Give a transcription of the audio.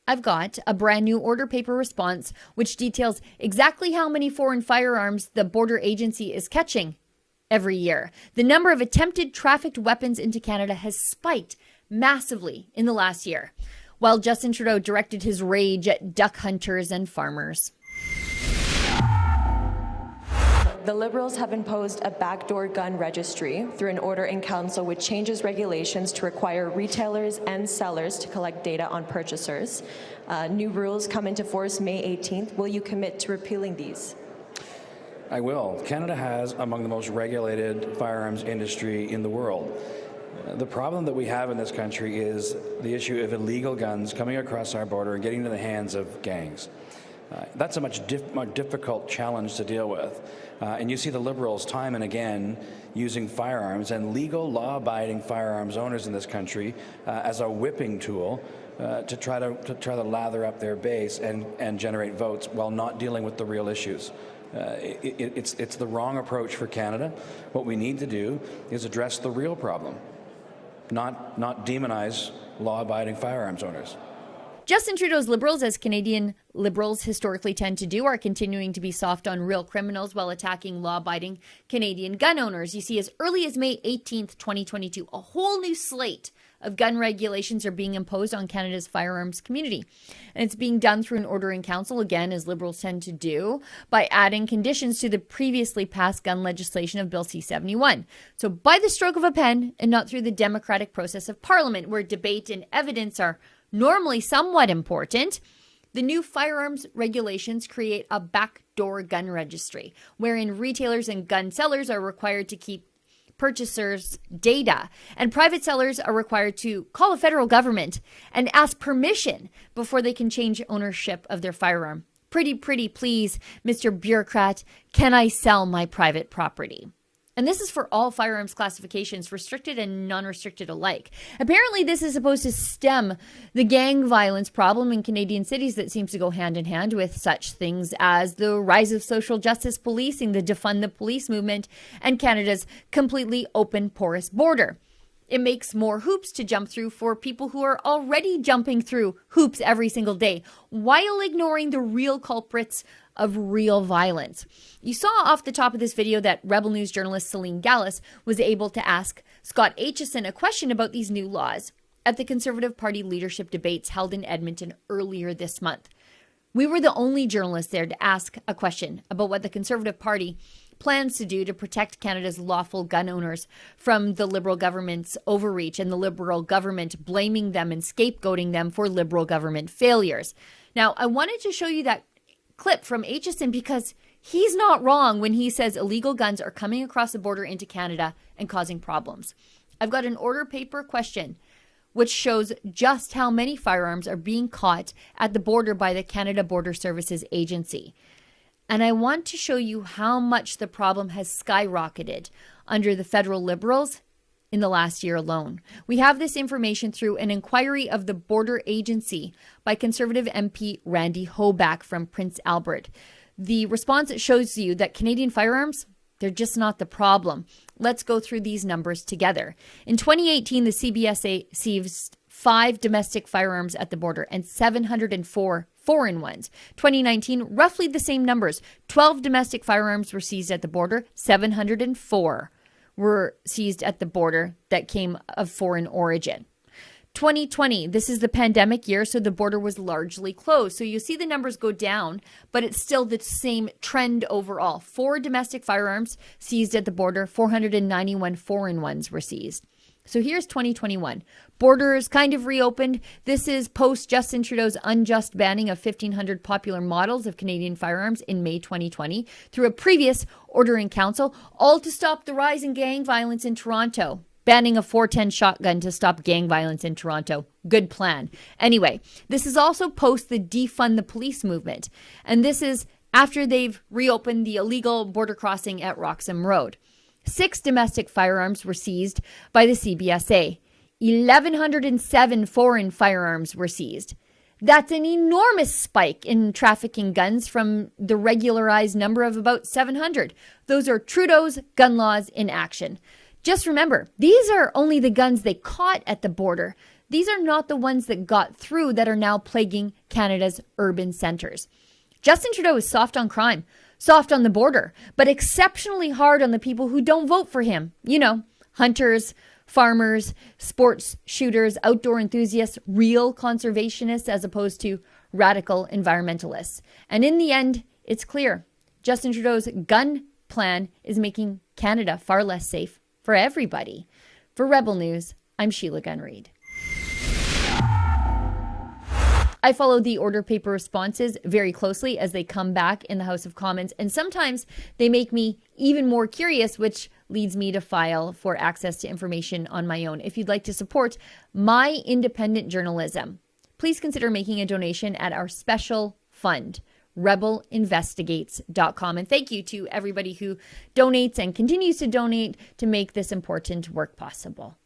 I've got a brand new order paper response which details exactly how many foreign firearms the border agency is catching every year. The number of attempted trafficked weapons into Canada has spiked massively in the last year, while Justin Trudeau directed his rage at duck hunters and farmers. The Liberals have imposed a backdoor gun registry through an order in council which changes regulations to require retailers and sellers to collect data on purchasers. New rules come into force May 18th. Will you commit to repealing these? I will. Canada has among the most regulated firearms industry in the world. The problem that we have in this country is the issue of illegal guns coming across our border and getting into the hands of gangs. That's a much more difficult challenge to deal with. And you see the Liberals time and again using firearms and legal, law-abiding firearms owners in this country as a whipping tool to try to lather up their base and generate votes while not dealing with the real issues. It's the wrong approach for Canada. What we need to do is address the real problem, not demonize law-abiding firearms owners. Justin Trudeau's Liberals, as Canadian Liberals historically tend to do, are continuing to be soft on real criminals while attacking law-abiding Canadian gun owners. You see, as early as May 18th, 2022, a whole new slate of gun regulations are being imposed on Canada's firearms community. And it's being done through an order in council, again, as Liberals tend to do, by adding conditions to the previously passed gun legislation of Bill C-71. So by the stroke of a pen and not through the democratic process of Parliament, where debate and evidence are normally somewhat important, the new firearms regulations create a backdoor gun registry, wherein retailers and gun sellers are required to keep purchasers' data, and private sellers are required to call the federal government and ask permission before they can change ownership of their firearm. Pretty please, Mr. Bureaucrat, can I sell my private property? And this is for all firearms classifications, restricted and non-restricted alike. Apparently, this is supposed to stem the gang violence problem in Canadian cities that seems to go hand in hand with such things as the rise of social justice policing, the defund the police movement, and Canada's completely open, porous border. It makes more hoops to jump through for people who are already jumping through hoops every single day, while ignoring the real culprits of real violence. You saw off the top of this video that Rebel News journalist Celine Gallus was able to ask Scott Aitchison a question about these new laws at the Conservative Party leadership debates held in Edmonton earlier this month. We were the only journalists there to ask a question about what the Conservative Party plans to do to protect Canada's lawful gun owners from the Liberal government's overreach and the Liberal government blaming them and scapegoating them for Liberal government failures. Now, I wanted to show you that clip from Aitchison because he's not wrong when he says illegal guns are coming across the border into Canada and causing problems. I've got an order paper question which shows just how many firearms are being caught at the border by the Canada Border Services Agency. And I want to show you how much the problem has skyrocketed under the federal Liberals in the last year alone. We have this information through an inquiry of the Border Agency by Conservative MP Randy Hoback from Prince Albert. The response shows you that Canadian firearms, they're just not the problem. Let's go through these numbers together. In 2018, the CBSA seized 5 domestic firearms at the border and 704 foreign ones. 2019, roughly the same numbers. 12 domestic firearms were seized at the border, 704 were seized at the border that came of foreign origin. 2020, this is the pandemic year, so the border was largely closed. So you see the numbers go down, but it's still the same trend overall. 4 domestic firearms seized at the border, 491 foreign ones were seized. So here's 2021. Borders kind of reopened. This is post Justin Trudeau's unjust banning of 1,500 popular models of Canadian firearms in May 2020 through a previous order in council, all to stop the rise in gang violence in Toronto. Banning a 410 shotgun to stop gang violence in Toronto. Good plan. Anyway, this is also post the defund the police movement. And this is after they've reopened the illegal border crossing at Roxham Road. 6 domestic firearms were seized by the CBSA. 1,107 foreign firearms were seized. That's an enormous spike in trafficking guns from the regularized number of about 700. Those are Trudeau's gun laws in action. Just remember, these are only the guns they caught at the border. these are not the ones that got through that are now plaguing Canada's urban centers. Justin Trudeau is soft on crime, soft on the border, but exceptionally hard on the people who don't vote for him. You know, hunters, farmers, sports shooters, outdoor enthusiasts, real conservationists as opposed to radical environmentalists. And in the end, it's clear. Justin Trudeau's gun plan is making Canada far less safe for everybody. For Rebel News, I'm Sheila Gunn Reid. I follow the order paper responses very closely as they come back in the House of Commons, and sometimes they make me even more curious, which leads me to file for access to information on my own. If you'd like to support my independent journalism, please consider making a donation at our special fund, rebelinvestigates.com. And thank you to everybody who donates and continues to donate to make this important work possible.